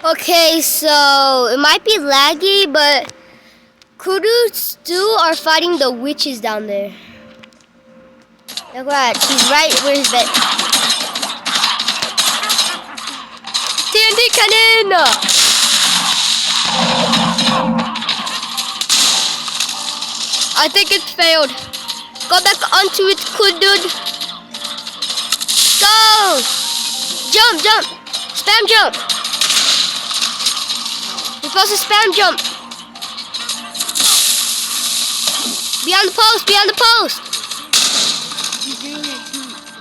Okay, so it might be laggy, but Kudu Stu are fighting the witches down there. Look at that, she's right where his bed. TNT cannon! I think it's failed. Go back onto it, Kudu. Go! Jump, jump! Spam jump! You're supposed to spam jump. Beyond the post, beyond the post.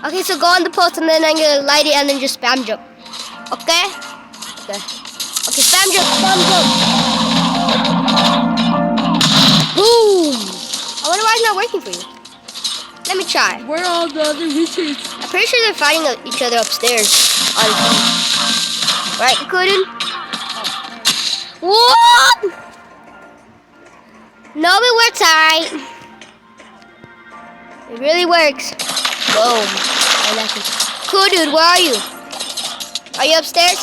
Okay, so go on the post and then I'm gonna light it and then just spam jump. Okay? Okay. Okay, spam jump, spam jump. Boom! I wonder why it's not working for you. Let me try. Where are all the other witches? I'm pretty sure they're fighting each other upstairs. Right, Kudu? What? No, it works alright. It really works. Boom. I like it. Kudu, where are you? Are you upstairs?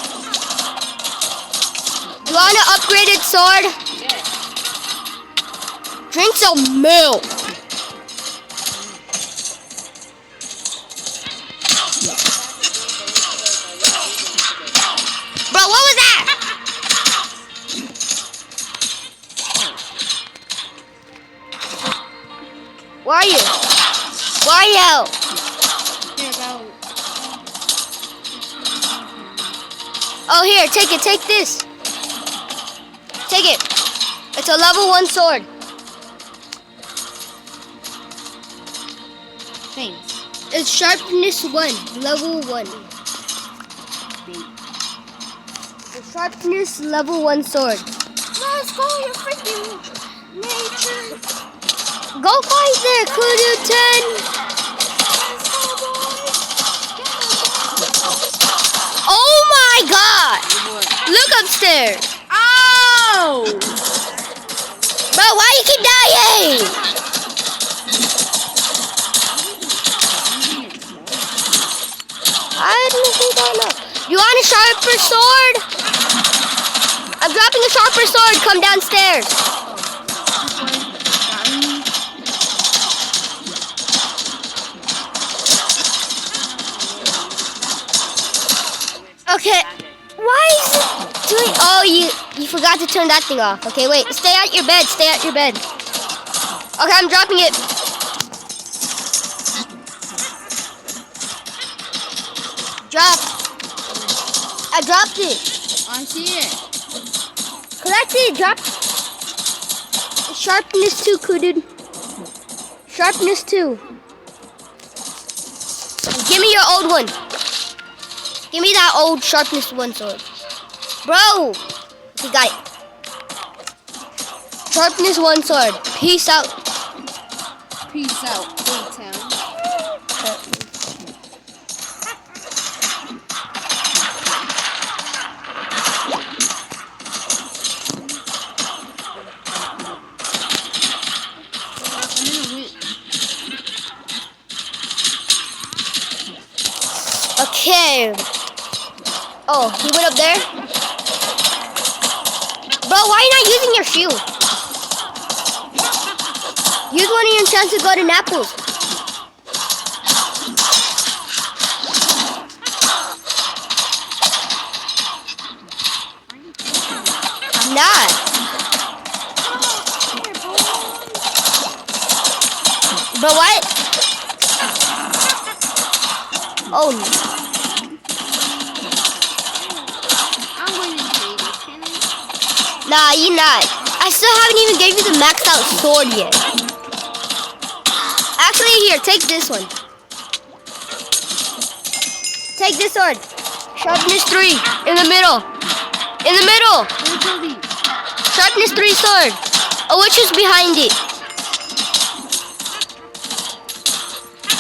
You want an upgraded sword? Yeah. Drink some milk. Bro, what was that? Where are you? Where are you? Oh, here, take it, take this. Take it. It's a level 1 sword. Thanks. It's sharpness 1, level 1. The sharpness level 1 sword. Let's go, you freaking nature. Go fight there, Kudu 10. Oh my god! Look upstairs. Oh! Bro, why you keep dying? I don't know. You want a sharper sword? I'm dropping a sharper sword. Come downstairs. Okay. Why is it doing? Oh, you forgot to turn that thing off. Okay, wait. Stay at your bed. Stay at your bed. Okay, I'm dropping it. Drop. I dropped it. I see it. Collect it. Drop. Sharpness 2, Kudu. Sharpness 2. Give me your old one. Give me that old sharpness 1 sword. Bro. You got it. Sharpness 1 sword. Peace out. Peace out, Baytown. Okay. Oh, he went up there? Bro, why are you not using your shield? Use one of your enchanted golden apples. I'm not. But what? Oh. I'm going to trade this, can I? Nah, you're not. I still haven't even gave you the maxed out sword yet. Actually, here, take this one. Take this sword. Sharpness 3 in the middle. In the middle. Sharpness 3 sword. A witch is behind it.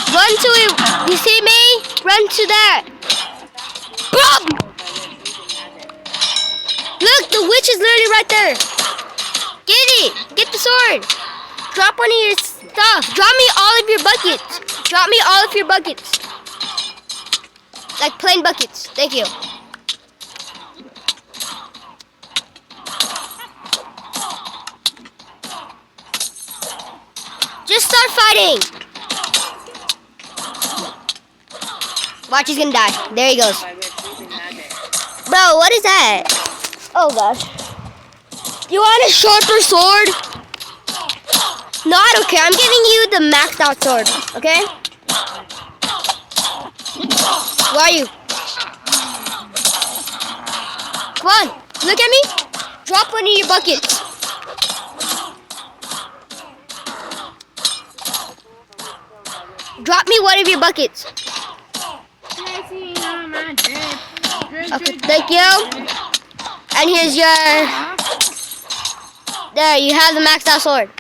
Run to it. You see me? Run to that. Boom! Look, the witch is literally right there. Get it. Get the sword. Drop one of your stuff. Drop me all of your buckets. Drop me all of your buckets. Like plain buckets. Thank you. start fighting. Watch, he's gonna die. There he goes. Bro, what is that? Oh gosh. You want a shorter sword? No, I don't care. I'm giving you the maxed out sword. Okay? Where are you? Come on. Look at me. Drop one of your buckets. Drop me one of your buckets. Okay, thank you. And here's your... There, you have the maxed out sword.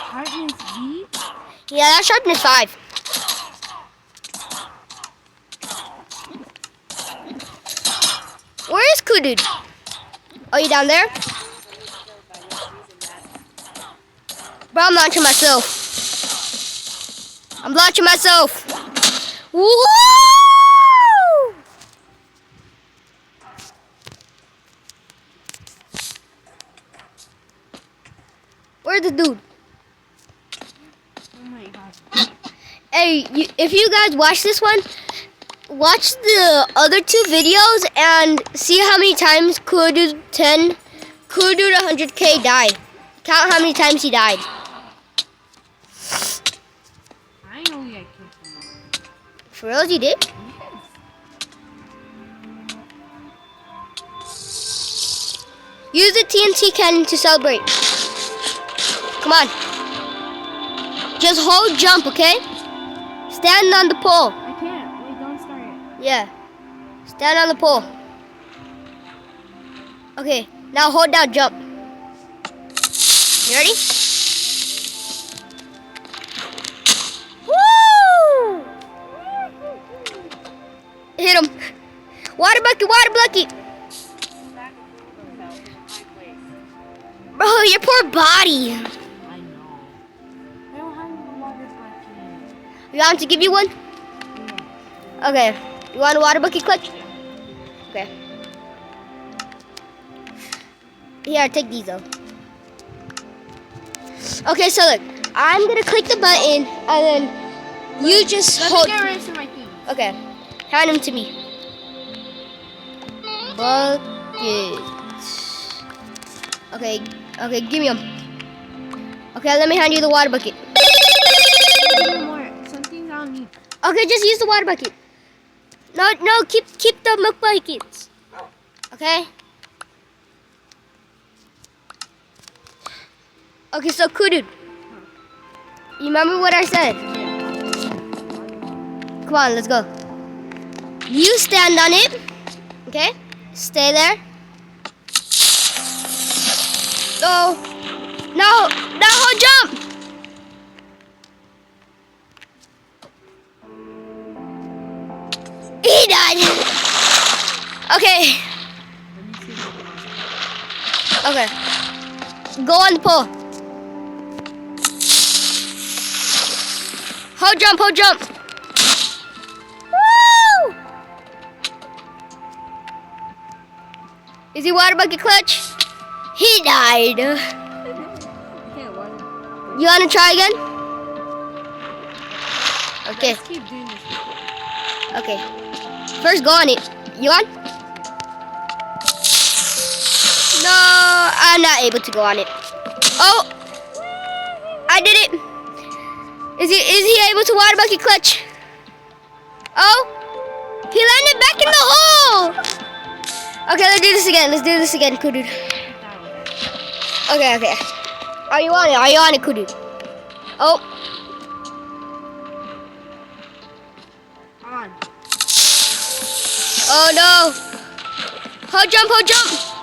Sharpness V? Yeah, that's sharpness 5. Where is Kudu? Oh, you down there? Bro, I'm launching myself. I'm launching myself. Woo! Where's the dude? Oh my god. Hey, if you guys watch this one, watch the other 2 videos and see how many times Kudu 100K died. Count how many times he died. I know I killed someone. For real, you did? Use the TNT cannon to celebrate. Come on. Just hold jump, okay? Stand on the pole. I can't. Wait, don't start it. Yeah. Stand on the pole. Okay, now hold down jump. You ready? Woo! Hit him. Water bucket, water bucket. Bro, your poor body. I know. I don't have a water bucket. You want him to give you one? Okay. You want a water bucket clutch? Okay. Here, take these though. Okay, so look. I'm gonna click the button and then you just hold. Let me get rid of my thing. Okay. Hand them to me. Bucket. Okay. Okay, give me them. Okay, let me hand you the water bucket. One more. Something's on me. Okay, just use the water bucket. No, keep the milk buckets. Okay? Okay, so Kudu. You remember what I said? Come on, let's go. You stand on it. Okay? Stay there. Go. No, jump. He died. Okay. Okay. Go on the pole. Hold jump. Woo! Is he water bucket clutch? He died. Okay, water. You wanna try again? Okay. Let's keep doing this. Okay. First, go on it. You on? No, I'm not able to go on it. Oh, I did it. Is he able to water bucket clutch? Oh, he landed back in the hole. Okay, let's do this again, Kudu. Okay. Are you on it, Kudu? Oh. On. Oh no! Hold jump!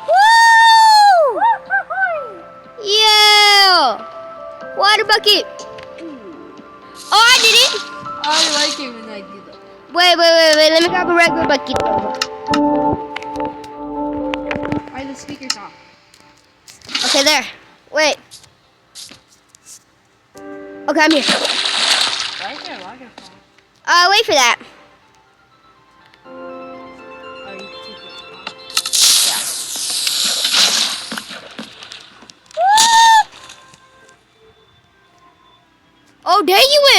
Woo! Yeah! Water bucket! Oh, I did it! I like it when I do that. Wait, let me grab a regular bucket. Alright, the speaker's off. Okay, there. Wait. Okay, I'm here. Why is there a waterfall? Wait for that. Oh, you took it off. Woo!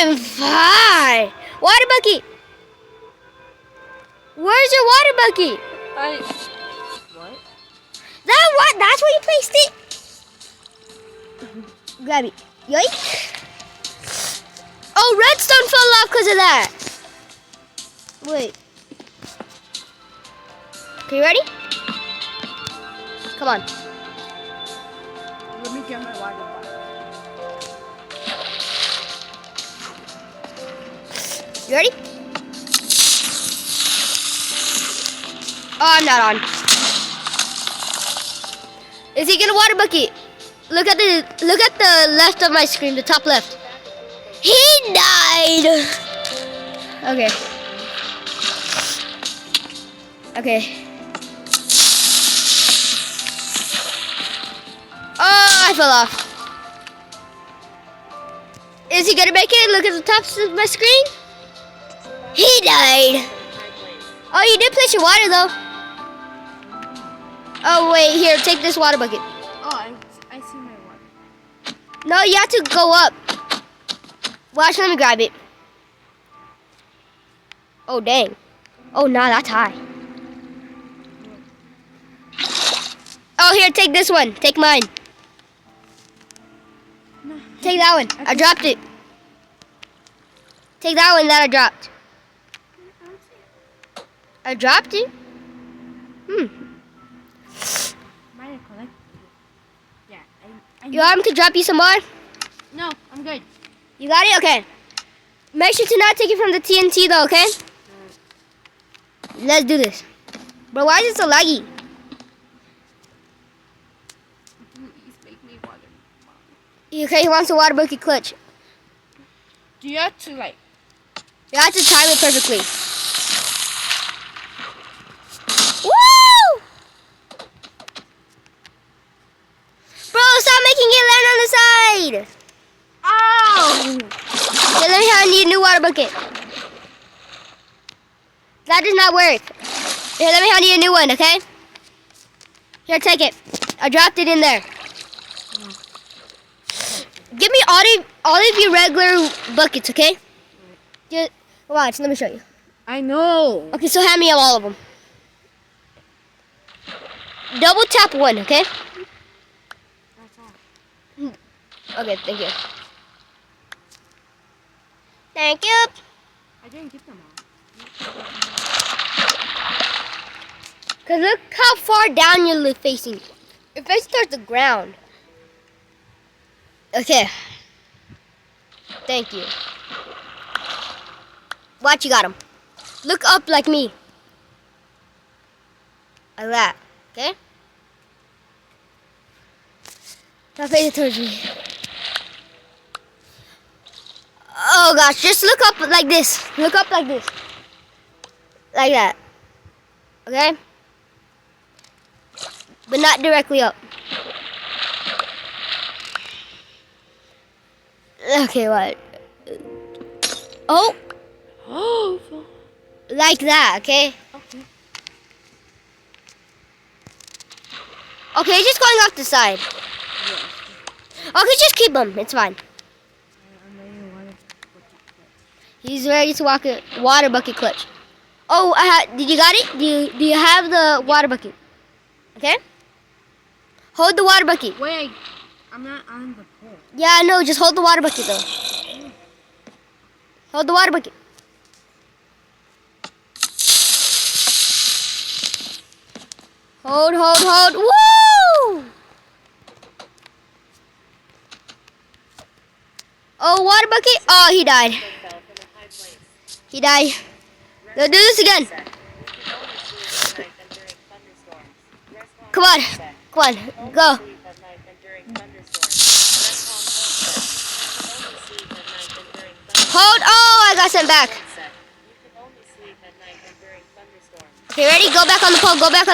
doing fine. Water bucket. Where's your water bucket? What? That what? That's where you placed it. Grab it. Yoink. Oh, redstone fell off because of that. Wait. Okay, you ready? Come on. Let me get my water bottle. You ready? Oh, I'm not on. Is he gonna water bucket? Look at the left of my screen, the top left. He died. Okay. Okay. Oh, I fell off. Is he gonna make it? Look at the top of my screen. He died. Oh, you did place your water though. Oh wait, here, take this water bucket. Oh, I see my water. No, you have to go up. Watch, let me grab it. Oh dang. Oh nah, that's high. Oh here, take this one. Take mine. No. Take that one. I dropped it. Take that one that I dropped. I dropped it? Mine collect. Yeah, You want me to drop you some more? No, I'm good. You got it? Okay. Make sure to not take it from the TNT though, okay? Let's do this. Bro, why is it so laggy? Please make me water. Okay, he wants a water bucket clutch. Do you have to like? You have to time it perfectly. Woo! Bro, stop making it land on the side. Oh! Okay, let me have a new water bucket. That does not work. Here, let me hand you a new one, okay? Here, take it. I dropped it in there. Give me all of your regular buckets, okay? Just watch, let me show you. I know. Okay, so hand me all of them. Double tap one, okay? That's all. Okay, thank you. Thank you. I didn't get them all. Cause look how far down you're facing. You're facing towards the ground. Okay. Thank you. Watch, you got him. Look up like me. Like that. Okay? Now face it towards me. Oh gosh, just look up like this. Look up like this. Like that. Okay? But not directly up. Okay, what? Oh! Oh. Like that, okay? Okay. Okay, he's just going off the side. Okay, just keep him. It's fine. He's ready to walk a water bucket clutch. Oh, did you got it? Do you have the water bucket? Okay? Hold the water bucket. Wait, I'm not on the pole. Yeah, no, just hold the water bucket though. Hold the water bucket. Hold. Woo! Oh, water bucket. Oh, he died. He died. Let's do this again. Come on. Go. Hold. Oh, I got sent back. Okay, ready? Go back on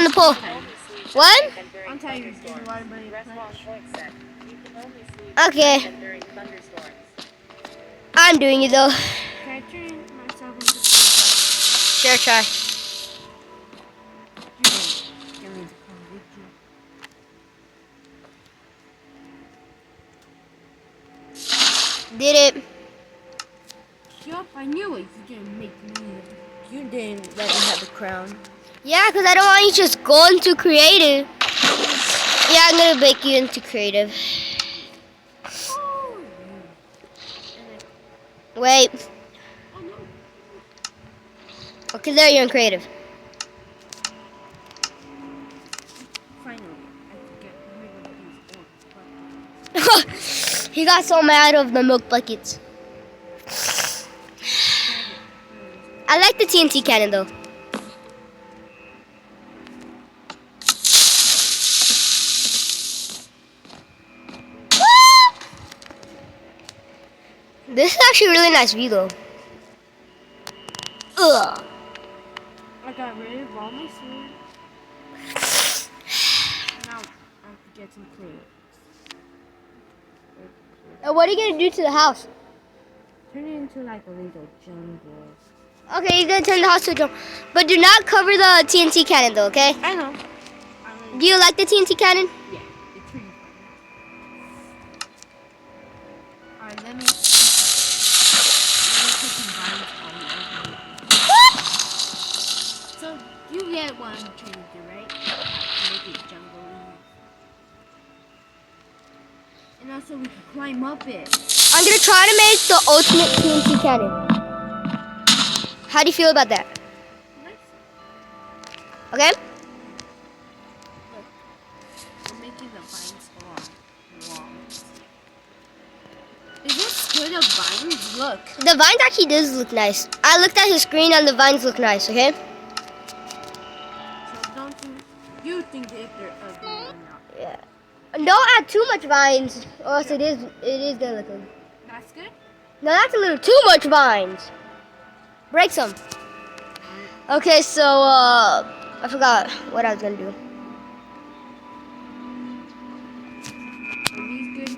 the pole. One. I'm telling you, the water buddy clutch. Okay. I'm doing it though. Can I turn myself into Sure, try. Did it. Yup, I knew it. You didn't make me. You didn't let me have the crown. Yeah, because I don't want you to just go into creative. Yeah, I'm gonna make you into creative. Oh, Wait. oh no. Okay, there you're in creative. Finally, I could get rid of these old buckets. He got so mad of the milk buckets. I like the TNT cannon though. This is actually a really nice view though. Ugh. I got rid of all my food. Now I have to get some clothes. What are you gonna do to the house? Turn it into like a little jungle. Okay, you're gonna turn the house to a jungle. But do not cover the TNT cannon though, okay? I know. Do you like the TNT cannon? Yeah, it's pretty fun. Alright, let me put some vines all over. So you get what I'm trying to do, right? Make it jungle-y. And also we can climb up it. I'm gonna try to make the ultimate TNT cannon. How do you feel about that? Nice. Okay? Look, I'm making the vines all long. Is this good of vines? Look. The vines actually does look nice. I looked at his screen and the vines look nice, okay? So don't you think if they're ugly or not? Yeah. Don't add too much vines, or else it is gonna look ugly. That's good? No, that's a little too much vines. Break some. Okay, so I forgot what I was gonna do. Are these good?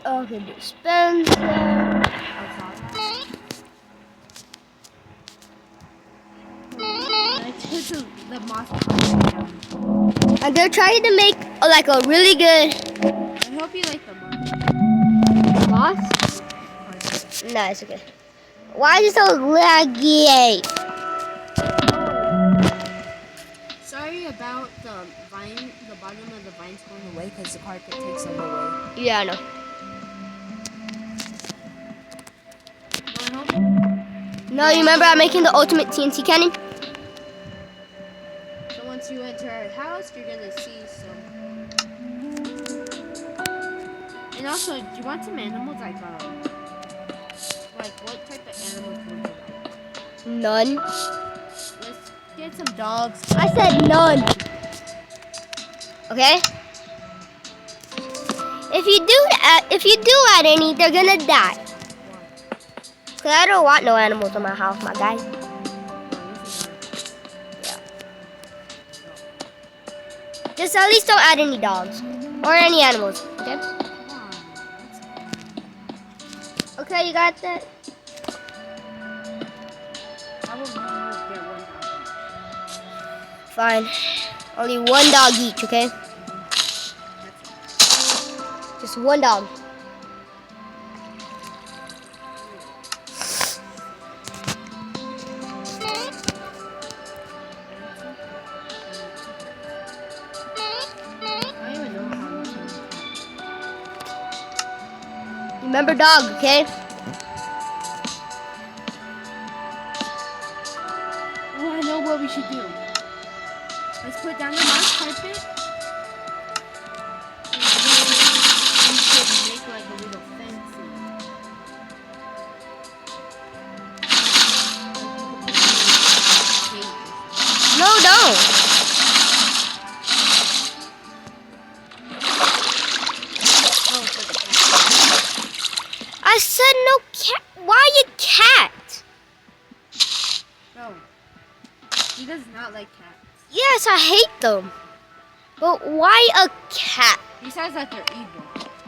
Okay, dispenser. Let's put the moss down. I'm gonna try to make like a really good I hope you like the moss. boss. No, it's okay. Why is it so laggy? Sorry about the vine, the bottom of the vines going away because the carpet takes them away. Yeah, I know. Wanna help? No, you remember I'm making the ultimate TNT cannon? So once you enter our house, you're gonna see some. And also, do you want some animals like what type of animals would you like? None. Let's get some dogs. I said none. Okay. If you do add any, they're gonna die. Cause I don't want no animals in my house, my guy. Just at least don't add any dogs or any animals. Okay. Okay, you got that. I will get one dog. Fine. Only one dog each. Okay. Just one dog. I don't even know how to. Remember dog, okay? Oh, I know what we should do. Let's put down the moss carpet. And we should make like a little fancy. No, don't. Oh, for the cat. I said no cat. Why you cat? No. He does not like cats. Yes, I hate them. But why a cat? Besides that, they're evil.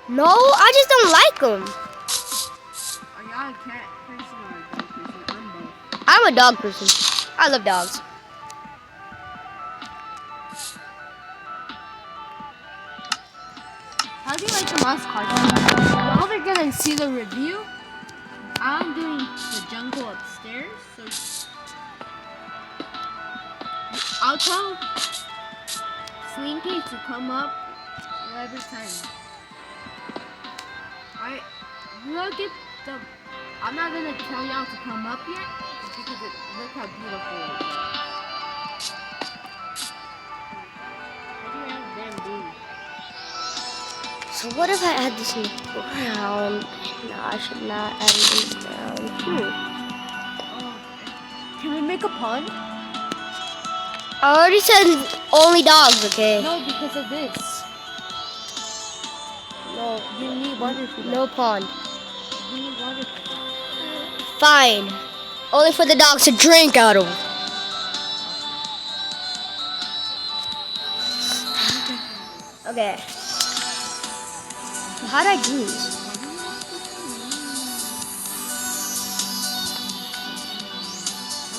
No, I just don't like them. Are y'all a cat person or a dog person? I'm both. I'm a dog person. I love dogs. How do you like the last card. Now they're gonna see the review. I'm doing the jungle upstairs, so I'll tell Slinky to come up every time. Alright, we'll get the. I'm not gonna tell y'all to come up yet because look how beautiful it is. What do you have them do? So what if I add this in the ground? No, I should not add it in the ground. Can we make a pond? I already said only dogs, okay? No, because of this. No, You need water for that. no pond. You need water for that. Fine. Only for the dogs to drink out of. Okay. How do I do this?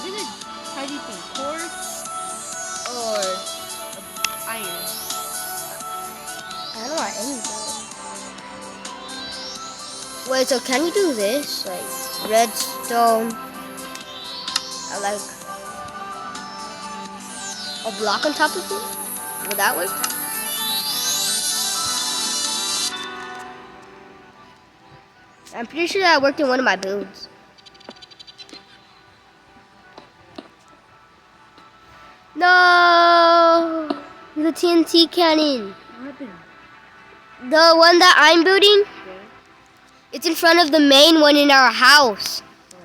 I'm gonna try to think quartz or iron. I don't want anything. Wait, so can you do this? Like redstone? I like a block on top of it? Would that work? I'm pretty sure that worked in one of my builds. No! The TNT cannon. What happened? The one that I'm building, Yeah. it's in front of the main one in our house. Oh.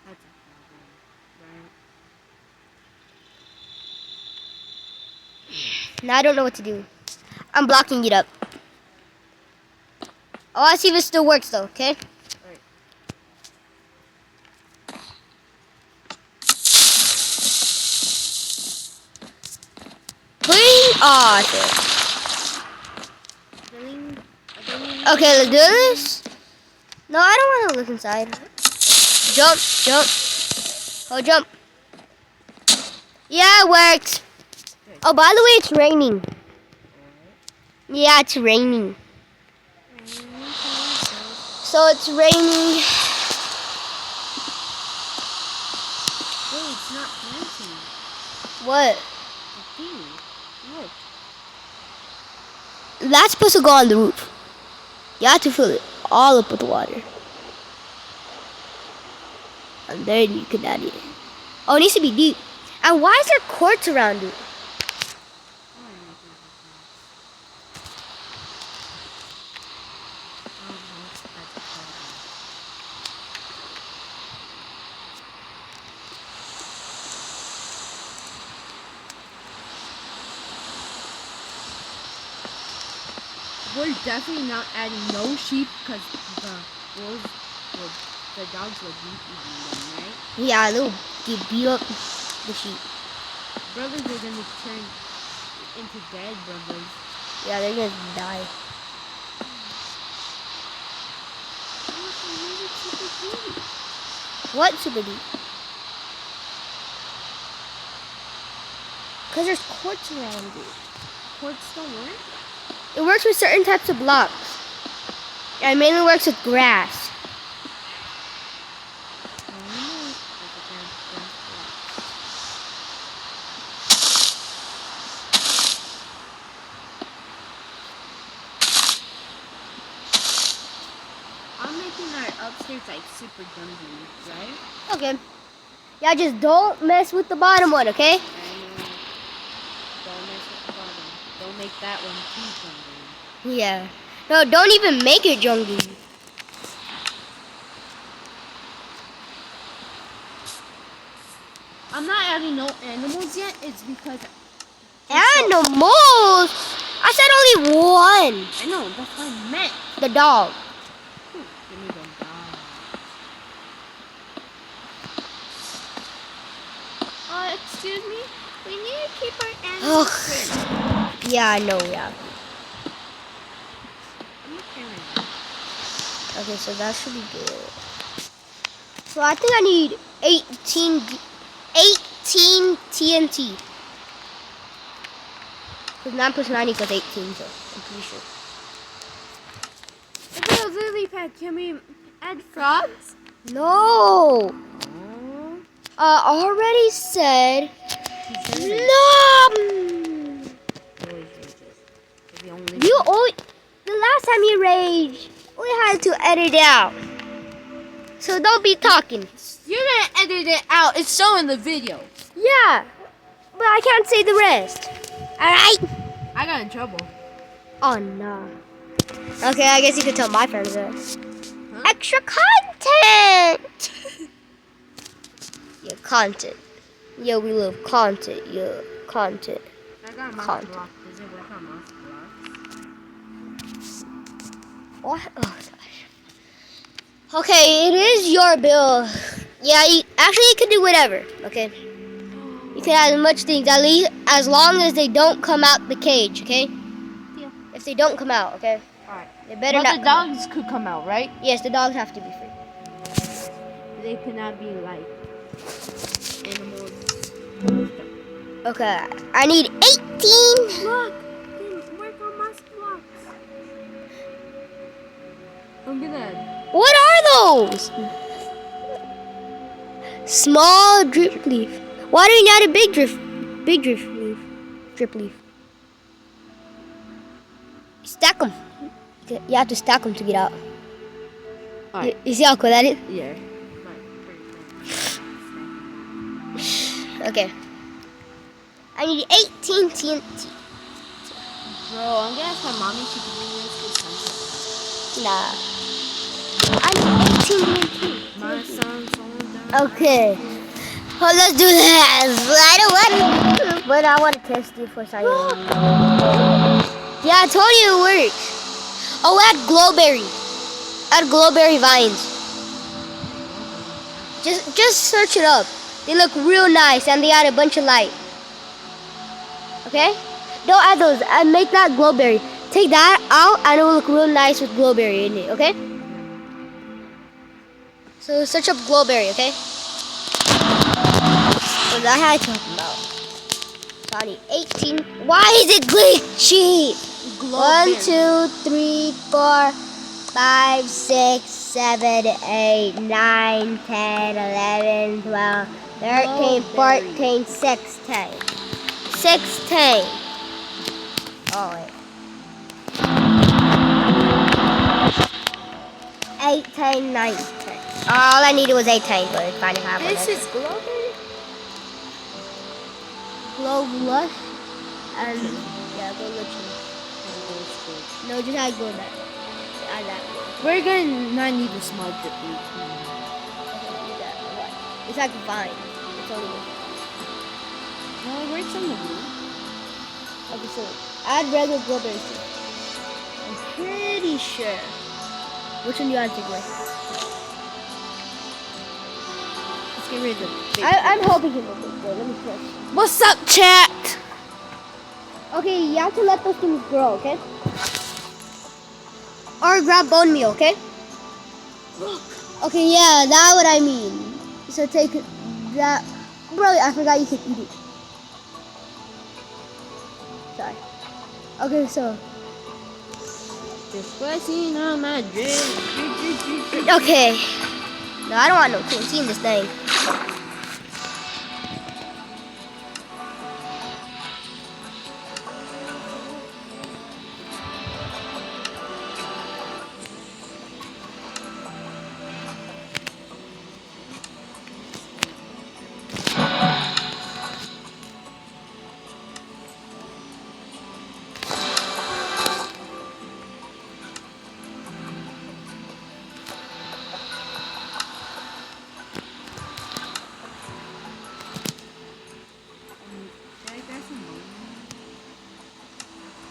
That's a problem, right? Now I don't know what to do. I'm blocking it up. Oh, I see if it still works though, okay? Right. Please? Aw, shit. Okay, let's do this. No, I don't want to look inside. Jump, jump. Oh, jump. Yeah, it worked. Oh, by the way, it's raining. Yeah, it's raining. So it's raining. Wait, it's not planting. What? The thing. Look. That's supposed to go on the roof. You have to fill it all up with water. And then you can add it. Oh, it needs to be deep. And why is there quartz around it? We're definitely not adding no sheep because the dogs will beat them, right? Yeah, they'll get beat up the sheep. Brothers are gonna turn into dead brothers. Yeah, they're gonna die. What super deep? Because there's quartz around it. Quartz don't work? It works with certain types of blocks. Yeah, it mainly works with grass. I'm making our upstairs like super dungeon, right? Okay. Yeah, just don't mess with the bottom one, okay? I know. Don't mess with the bottom. Don't make that one too dungeon. Yeah. No, don't even make it jungle. I'm not adding no animals yet. It's because Animals? I said only one. I know that's what I meant. The dog. Give me the dog. Excuse me. We need to keep our animals Ugh. free. Yeah, I know, yeah. I'm okay right now. Okay, so that should be good. So I think I need 18 TNT. Because 9 plus 9 equals 18, so I'm pretty sure. Pad, can we add frogs? No. Oh. Already said No. no. You always, the last time you raged, we had to edit it out. So don't be talking. You're gonna edit it out. It's showing the video. Yeah, but I can't say the rest. All right. I got in trouble. Oh no. Okay, I guess you could tell my friends that. Huh? Extra content. Yeah, content. Yeah, we love content. Yeah, content. I got mouse Content. block. Does it work on mouse blocks? What? Oh gosh. Okay, it is your bill. Yeah, actually you can do whatever. Okay. You can add as much things, at least as long as they don't come out the cage. Okay. Deal. If they don't come out, okay. Alright. They better But not. the come out. dogs could come out, right? Yes, the dogs have to be free. They could not be like animals. Okay, I need 18. Look, they work on mouse blocks. I'm gonna. What are those? Small drip leaf. Why do you need a big drip leaf? Drip leaf. Stack them. You have to stack them to get out. Alright. You see how cool that is? Yeah. Okay. I need 18 TNT. Bro, I'm gonna ask my mommy if she can bring this to sunset. Nah. I need 18 TNT. My son's on down. Okay. Well, let's do this. I don't want to, but I want to test it for something. Yeah, I told you it works. Oh, add glowberry. Add glowberry vines. Just search it up. They look real nice and they add a bunch of light. Okay? Don't add those. Make that glowberry. Take that out and it will look real nice with glowberry in it. Okay? So search up glowberry. Okay? What the heck am I talking about? So I need 18. Why is it glitchy? 1, 2, 3, 4, 5, 6, 7, 8, 9, 10, 11, 12, 13, 14, 16. 16. Oh, wait. 18, 19. All I needed was 18, but it's fine if I have one. This is glowberry. Glow Lush and yeah, Glow Lush. No, just add Glow that. Add that. We're gonna not need a small drip leaf. It's like a vine. It's only one. No, it works on the blue. Okay, so add regular glowberries too. I'm pretty sure. Which one do you want to take away? Let's get rid of the big I'm hoping he will be good. Let me push. What's up, chat? Okay, you have to let those things grow, okay? Or grab bone meal, okay? Look. Okay, yeah, that's what I mean. So take that. Bro, I forgot you could eat it. Sorry. Okay, so. Just flexing on my drip. Okay. No, I don't want no TNT in this thing.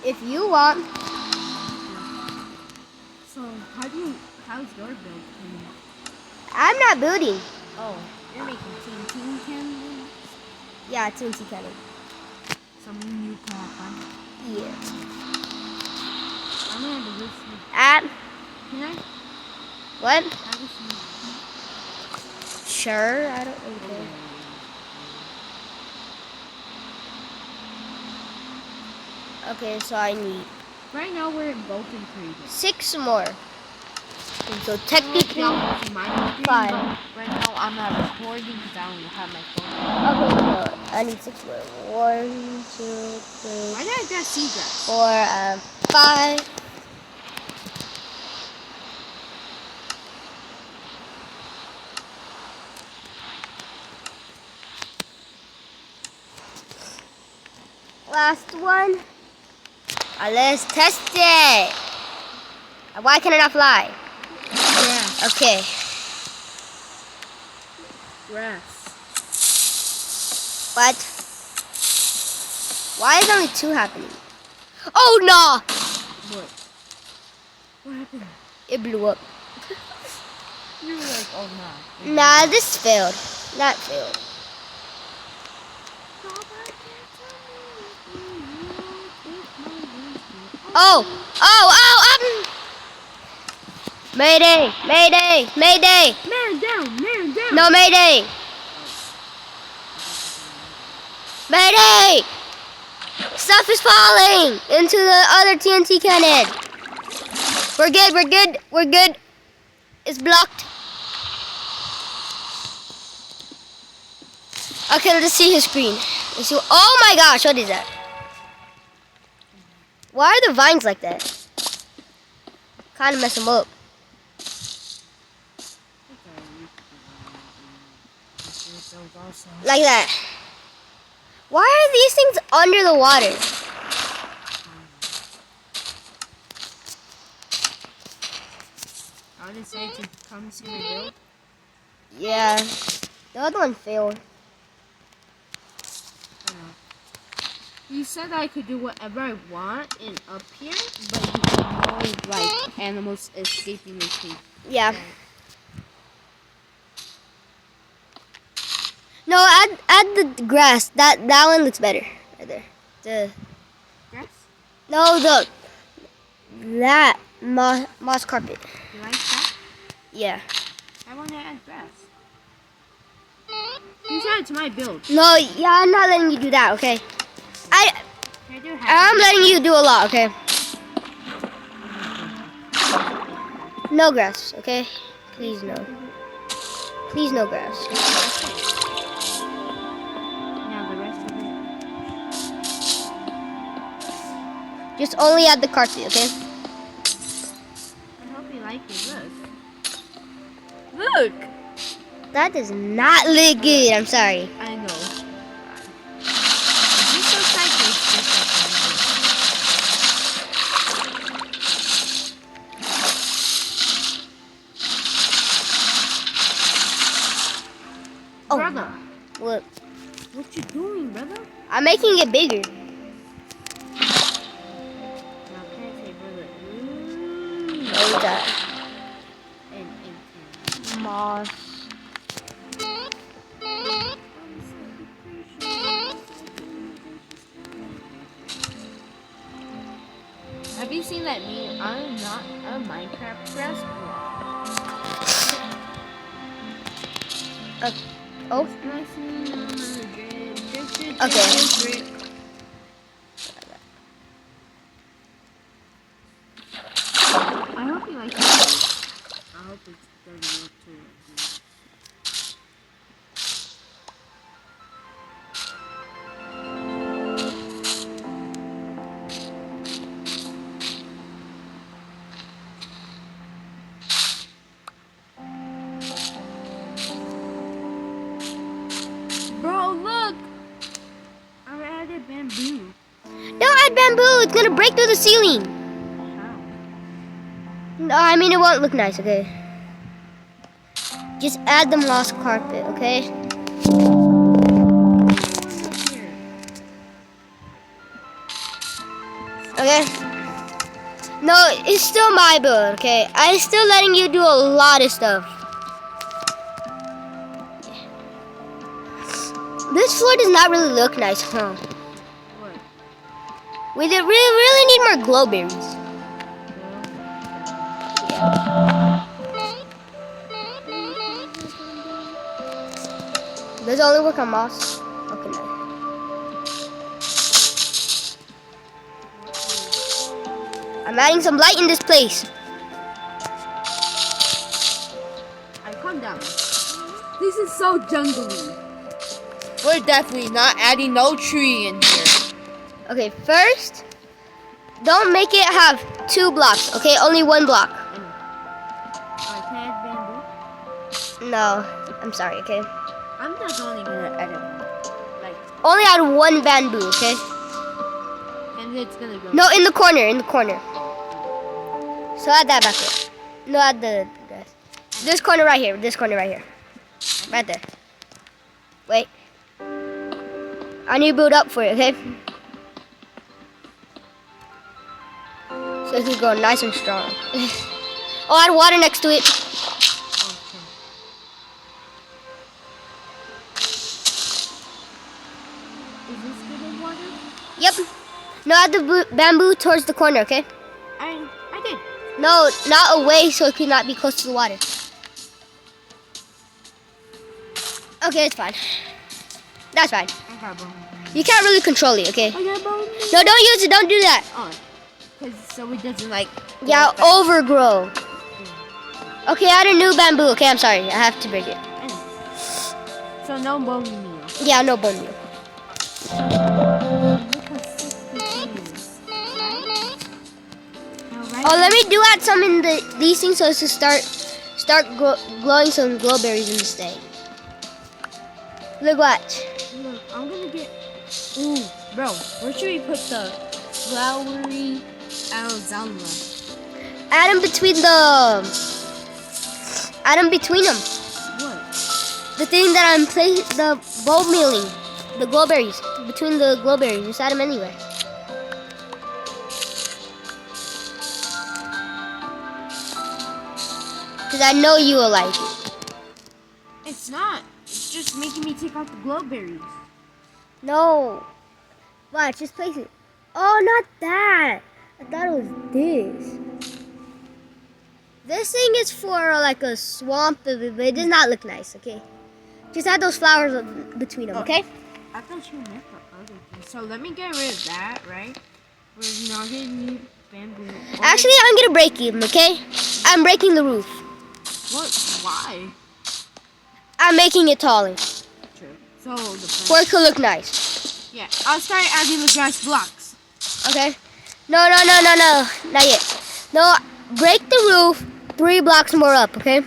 If you want. So, how's your build coming? I'm not building. Oh, you're making TNT cannons? Yeah, TNT cannon. Some new crap, huh? Yeah. I'm gonna have to listen. Can I? What? I listen. Sure, I don't really care. Okay, so I need Right now we're in Vulcan Crater. 6 more. So Y'all technically, go to my screen, Fine. but right now I'm not recording because I don't have my phone. okay, so I need 6 more. 1, 2, 3, Why did I get seagrass? 4, 5. Last one. Let's test it. Why can I not fly? Grass. Okay. Grass. What? Why is only 2 happening? Oh no! What? What happened? It blew up. You were like, oh no. Nah, this failed. That failed. Oh! Mayday! Mayday! Mayday! Man down! Man down! No, Mayday! Mayday! Stuff is falling into the other TNT cannon. We're good, we're good, we're good. It's blocked. Okay, let's see his screen. Let's see. Oh my gosh, what is that? Why are the vines like that? Kind of mess them up. Like that. Why are these things under the water? I decided to come see my build. Yeah. The other one failed. You said I could do whatever I want in up here, but you have no like animals escaping the cave. Yeah. No, add the grass. That one looks better. Right there. The Grass? no that moss carpet. You like that? Yeah. I want to add grass. You said it's my build. No, yeah, I'm not letting you do that. Okay. Can I do I'm letting you do a lot. Okay. No grass. Okay. Please no. Please no grass. Now the rest of it. Just only add the carpet. Okay. I hope you like it. Look. Look. That does not look good. I'm sorry. I know. You're so psycho. Oh, Brother, look. what you doing, brother? I'm making it bigger. Now, can I say, brother? Oh, what's that? And Moss. Have you seen that meme? I'm not a Minecraft grass Oh. Okay. I hope you like it. I hope it's doesn't look too. Bro, look! I added bamboo. Don't add bamboo. It's gonna break through the ceiling. How? No, I mean it won't look nice. Okay. Just add the moss carpet. Okay. Okay. No, it's still my build. Okay. I'm still letting you do a lot of stuff. This floor does not really look nice, huh? What? We really need more glow berries. Does it only work on moss? Okay, no. I'm adding some light in this place. This is so jungly. We're definitely not adding no tree in here. Okay, first, don't make it have 2 blocks, okay? Only 1 block. Alright, can I add bamboo? No, I'm sorry, okay? I'm just only gonna edit. Like, Only add 1 bamboo, okay? and it's gonna go. No, in the corner, So add that back there. No, add the grass. This corner right here, Right there. Wait. I need to build up for it, okay? So it can go nice and strong. Oh, add water next to it. Okay. Is this good in water? Yep. No, add the bamboo towards the corner, okay? I did. No, not away so it could not be close to the water. Okay, it's fine. That's fine. I got bone. You can't really control it, okay? I got bone. No, don't use it. Don't do that. Oh, cause so it doesn't like. Yeah, go back. overgrow. Okay, add a new bamboo. Okay, I'm sorry. I have to break it. I know. So no bone meal. Yeah, no bone meal. Look how sick this is. Alright. Oh, let me do add some in these things so as to start glowing some glowberries in this thing. Look, watch. Look, I'm gonna get. Ooh, bro, where should we put the flowery alzalma? Add them between them. What? The thing that I'm the bulb milling, the glowberries, between the glowberries. Just add them anywhere. Because I know you will like it. It's not. It's just making me take out the glowberries. No. Watch, just place it. Oh, not that. I thought it was this. This thing is for like a swamp, but it does not look nice, okay? Just add those flowers between them, okay? I thought you meant for other things. So let me get rid of that, right? We're not gonna need bamboo. Actually, I'm gonna break them, okay? I'm breaking the roof. What? Why? I'm making it taller. True. So the For it could look nice. yeah, I'll start adding the grass blocks. Okay? No. Not yet. No, break the roof 3 blocks more up, okay?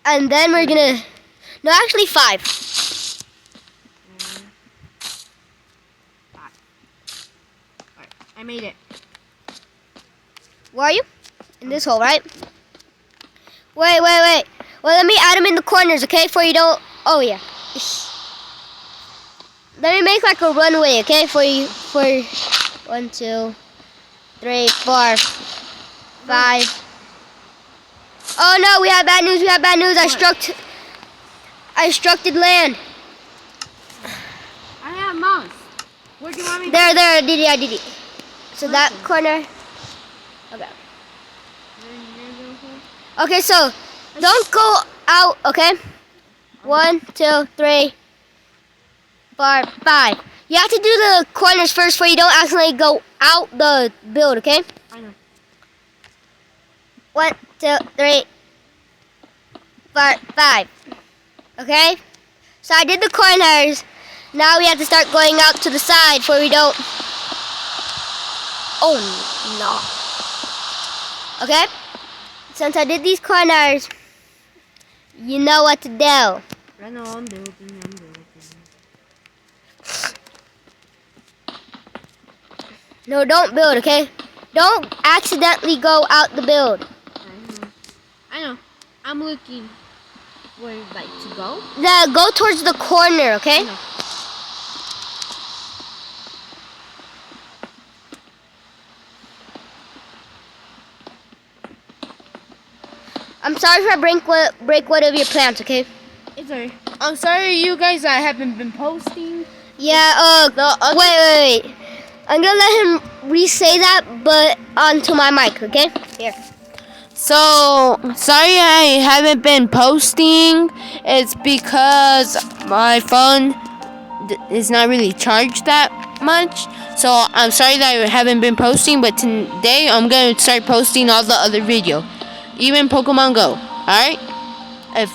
And then we're gonna... No, actually 5. 5. Alright, I made it. Where are you? In this hole, right? Wait. Well, let me add them in the corners, okay? For you don't... Oh, yeah. Let me make like a runway, okay? For 1, 2, 3, 4, 5. Oh, no, we have bad news. I structed land. I have mouse. Where do you want me to There, I did it. So that corner... Okay. Okay, so don't go out, okay? 1, 2, 3, 4, 5. You have to do the corners first so you don't accidentally go out the build, okay? I know. 1, 2, 3, 4, 5. Okay? So I did the corners. Now we have to start going out to the side so we don't... Oh, no. Okay? Since I did these corners, you know what to do. I know I'm building. No, don't build, okay? Don't accidentally go out the build. I know. I'm looking where you'd like to go. Go towards the corner, okay? I know. I'm sorry if I break one of your plants, okay? It's alright. I'm sorry, you guys. I haven't been posting. Yeah. Wait. I'm gonna let him re-say that, but onto my mic, okay? Here. So sorry I haven't been posting. It's because my phone is not really charged that much. So I'm sorry that I haven't been posting, but today I'm gonna start posting all the other video, even Pokemon Go. All right. If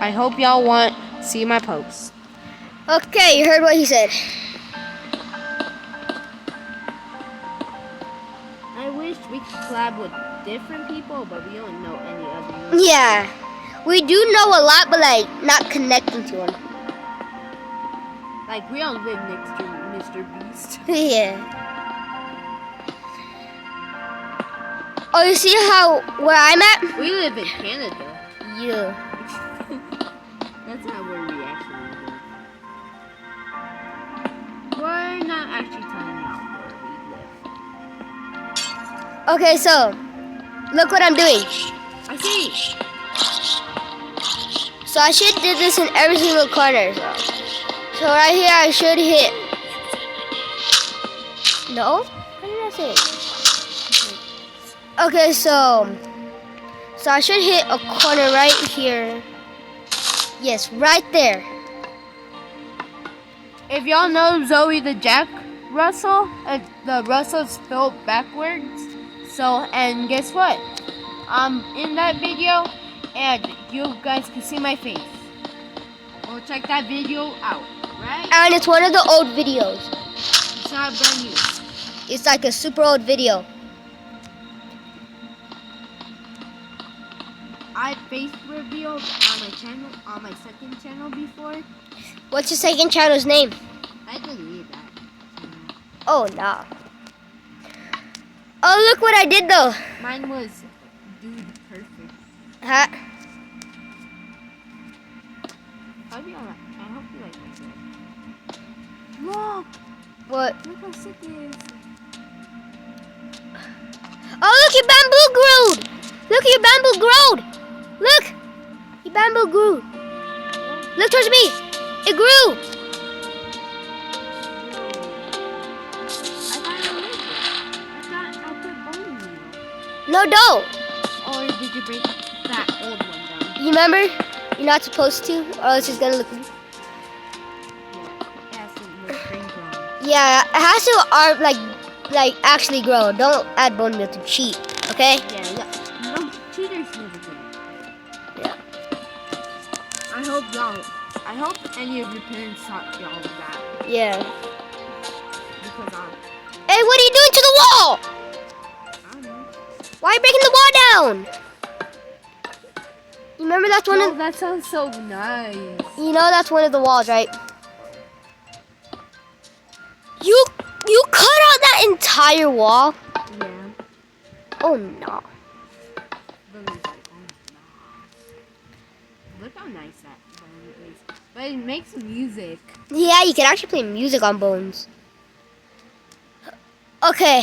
I hope y'all want to see my posts. Okay, you heard what he said. I wish we could collab with different people, but we don't know any other. Yeah, we do know a lot, but like not connecting to him. Like we don't live next to Mr. Beast. Yeah. Oh, you see how where I'm at? We live in Canada. Yeah. That's not where we actually live. We're not actually telling y'all where we live. Okay, so look what I'm doing. I see. So I should do this in every single corner. So right here I should hit. No? What did I say? Okay, so I should hit a corner right here. Yes, right there. If y'all know Zoe the Jack Russell, the Russell's spelled backwards. So, and guess what? In that video, and you guys can see my face. Well, check that video out, right? And it's one of the old videos. It's not brand new. It's like a super old video. I face revealed on my channel, on my second channel before. What's your second channel's name? I deleted that. Oh, no. Oh, look what I did though. Mine was Dude Perfect. Huh? I hope you like my video. Look! What? Look how sick it is. Oh, look, your bamboo grew. Look, your bamboo growed. Look, your bamboo grew. Look towards me. It grew. I'll put bone meal. No, don't. Or did you break that old one down? You remember? You're not supposed to, or else it's gonna look. Yeah, it has to look spring grown. Yeah, it has to like actually grow. Don't add bone meal to cheat, okay? Yeah, no cheaters never do. Yeah. I hope any of your parents taught y'all that. Yeah. Because Hey, what are you doing to the wall? I don't know. Why are you breaking the wall down? You remember that's one No, of that sounds so nice. you know that's one of the walls, right? You cut out that entire wall? Yeah. Oh no. Lily's like, oh no. Look how nice that bone is. But it makes music. Yeah, you can actually play music on bones. Okay.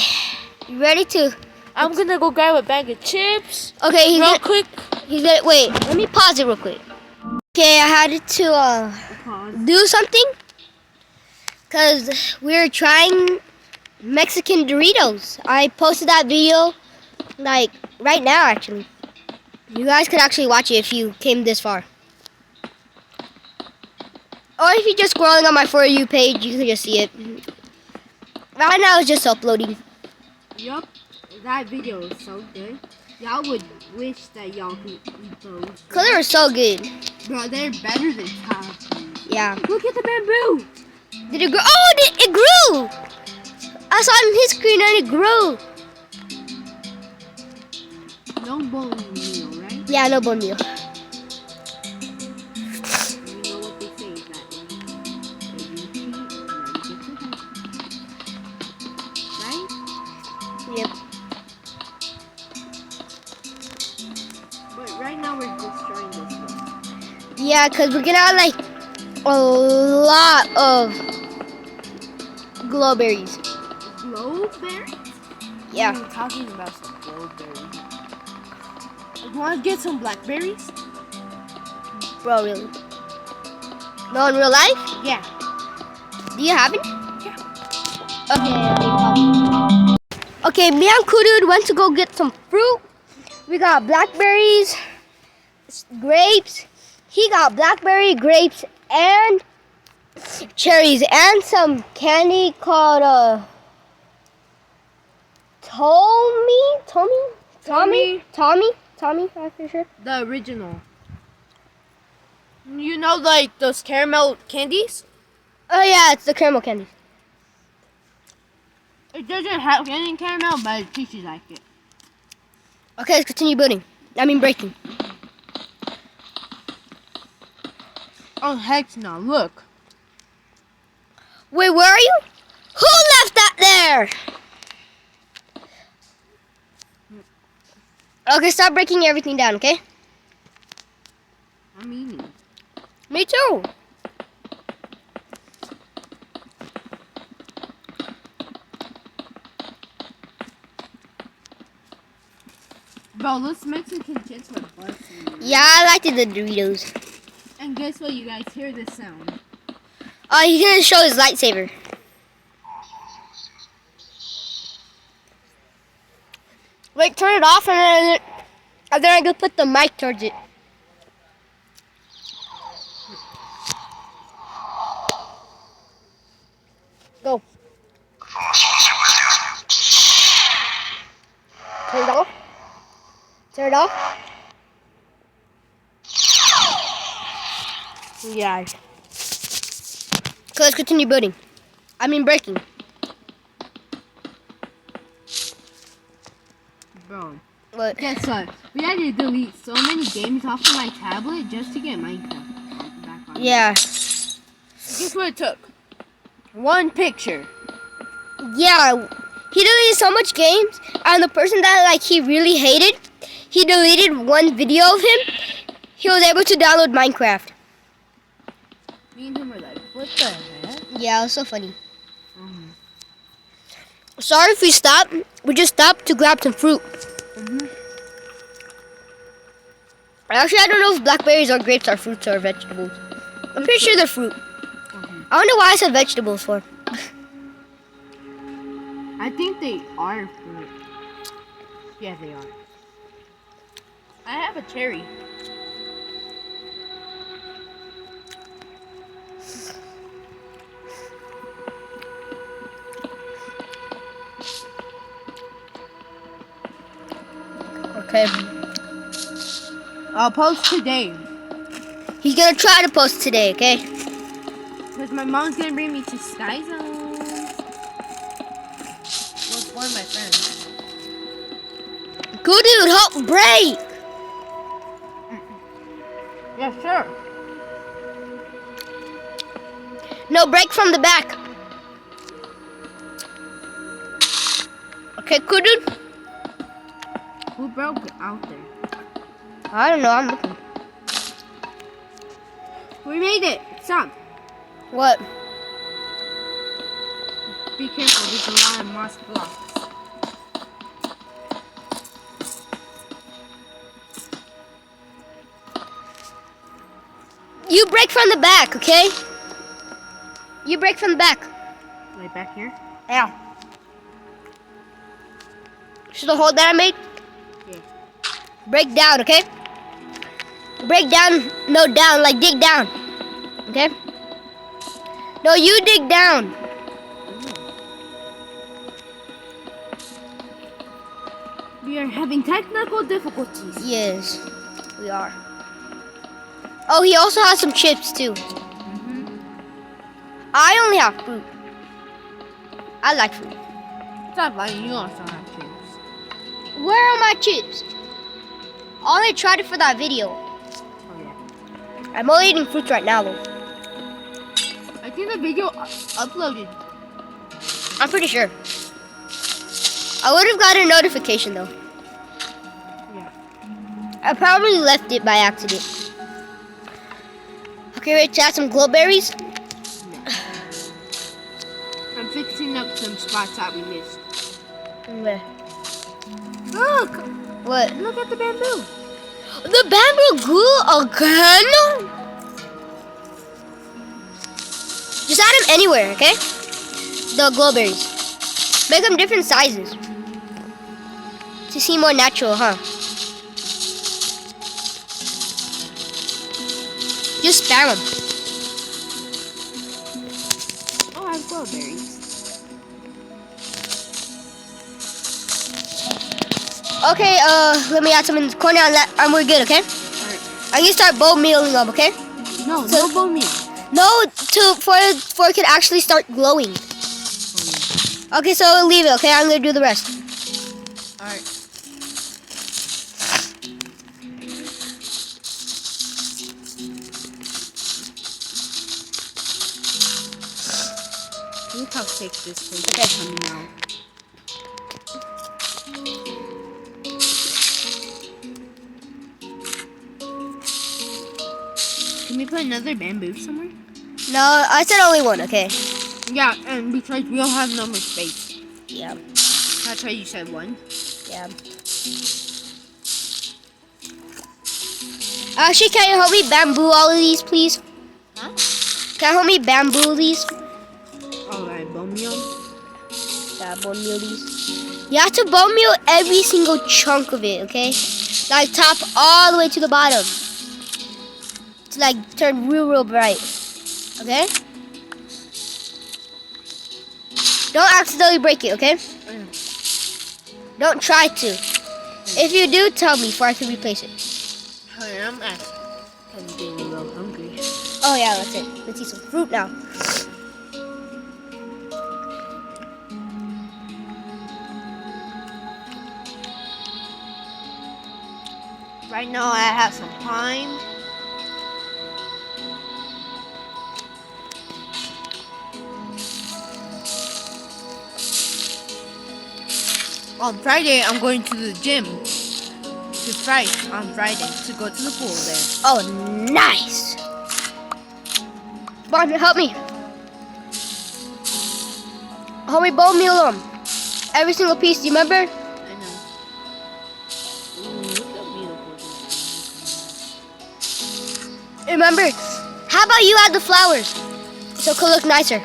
You ready to I'm gonna go grab a bag of chips. Okay, Quick. He's gonna wait, let me pause it real quick. Okay, I had to Pause. do something. Cause we're trying Mexican Doritos. I posted that video like right now actually. You guys could actually watch it if you came this far. Or if you're just scrolling on my For You page, you can just see it. Right now it's just uploading. Yup. That video is so good. Y'all would wish that y'all could eat those. Cause they were so good. Bro, they're better than toffee. Yeah. Look at the bamboo. Did it grow? Oh, it grew! I saw it on his screen and it grew. No bone meal, right? Yeah, no bone meal. You know what they say is that if you cheat, you get to heaven. Right? Yep. But right now we're destroying this one. Yeah, cause we're gonna have like a lot of glowberries. Glowberries? Yeah. We're talking about some glowberries. You want to get some blackberries? Bro, really? No, in real life? Yeah. Do you have it? Yeah. Okay, me and Kudu went to go get some fruit. We got blackberries, grapes. He got blackberry, grapes, and cherries and some candy called Tommy, I'm pretty sure. The original. You know, like those caramel candies? Oh yeah, it's the caramel candy. It doesn't have any caramel, but it tastes like it. Okay, let's continue breaking. Oh, heck no. Look. Wait, where are you? Who left that there? Okay, stop breaking everything down, okay? I'm eating. Me too. Bro, those Mexican chips were busting. Yeah, I liked the Doritos. And guess what, you guys? Hear this sound. Oh, he's gonna show his lightsaber. Wait, turn it off and then I go put the mic towards it. Go. Turn it off. Turn it off. Yeah. So let's continue breaking. Bro, What? guess what? We had to delete so many games off of my tablet just to get Minecraft back on. Yeah. Guess what it took? One picture. Yeah. He deleted so much games, and the person that he really hated, he deleted one video of him. He was able to download Minecraft. Me and him were like, what the heck? Yeah, it was so funny. Sorry if we stopped. We just stopped to grab some fruit. Actually, I don't know if blackberries or grapes are fruits or vegetables. I'm pretty sure they're fruit. I wonder why I said vegetables for. I think they are fruit. Yeah, they are. I have a cherry. Okay. I'll post today. He's gonna try to post today, okay? Because my mom's gonna bring me to Sky Zone. With one of my friends. Good dude, help break! Yeah, sure. No, break from the back. Okay, good dude. Who broke it out there? I don't know, I'm looking. We made it. Stop. What? Be careful. There's a lot of moss blocks. You break from the back, okay? You break from the back. Right back here? Yeah. See the hole that I made? Yeah. Break down, okay? Break down, no down, like dig down. Okay? No, you dig down. We are having technical difficulties. Yes, we are. Oh, he also has some chips too. I only have fruit. I like fruit. Stop lying. You also have chips. Where are my chips? I only tried it for that video. Oh, yeah. I'm only eating fruits right now, though. I think the video uploaded. I'm pretty sure. I would have gotten a notification, though. Yeah. I probably left it by accident. Okay, ready to add some glowberries? I'm fixing up some spots that we missed. Where? Look! What? Look at the bamboo. The bamboo glue again? Just add them anywhere, okay? The glowberries. Make them different sizes. To seem more natural, huh? Just spam them. strawberries. Okay, let me add some in the corner and we're good, okay? Alright. I'm gonna start bone mealing them, okay? No, So- no bone meal. No, for it can actually start glowing. Okay, so leave it, okay? I'm gonna do the rest. Alright. Look how thick this place Okay. is coming out. Can we put another bamboo somewhere? No, I said only one, okay? Yeah, and because we don't have no more space. Yeah, That's why you said one. yeah. Actually, can you help me bamboo all of these, please? Huh? Can you help me bamboo these? Alright, bone meal. Yeah, bone meal these. You have to bone meal every single chunk of it, okay? Like top all the way to the bottom. To like turn real bright. Okay? Don't accidentally break it, okay? Don't try to. If you do, tell me before I can replace it. I'm asking. I'm getting a little hungry. Oh yeah, that's it. Let's eat some fruit now. Right now I have some pine. On Friday, I'm going to the gym to fight on Friday to go to the pool there. Oh, nice. Come on, help me. Help me bone meal them. Every single piece, do you remember? I know. Ooh, look how beautiful this is. Remember? How about you add the flowers? So it could look nicer.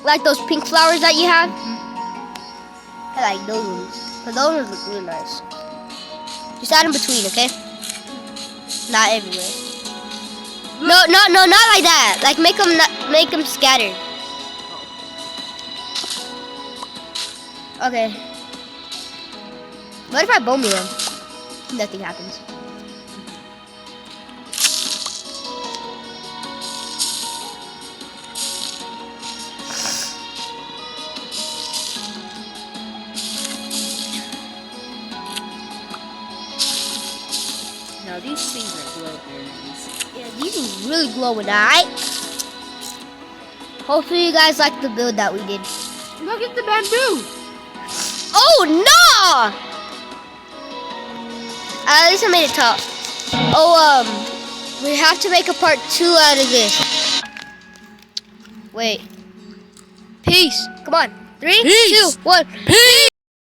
Like those pink flowers that you have? I like those ones. But those ones look really nice. Just add in between, okay? Not everywhere. No, not like that. Like make them scattered. Okay. What if I bone meal them? Nothing happens. Now these things are glowberries. Yeah, these things really glow at night. Hopefully you guys like the build that we did. Look at the bamboo. Oh no! At least I made it top. Oh, we have to make a part 2 out of this. Wait. Peace. Come on. 3, Peace. 2, 1. Peace!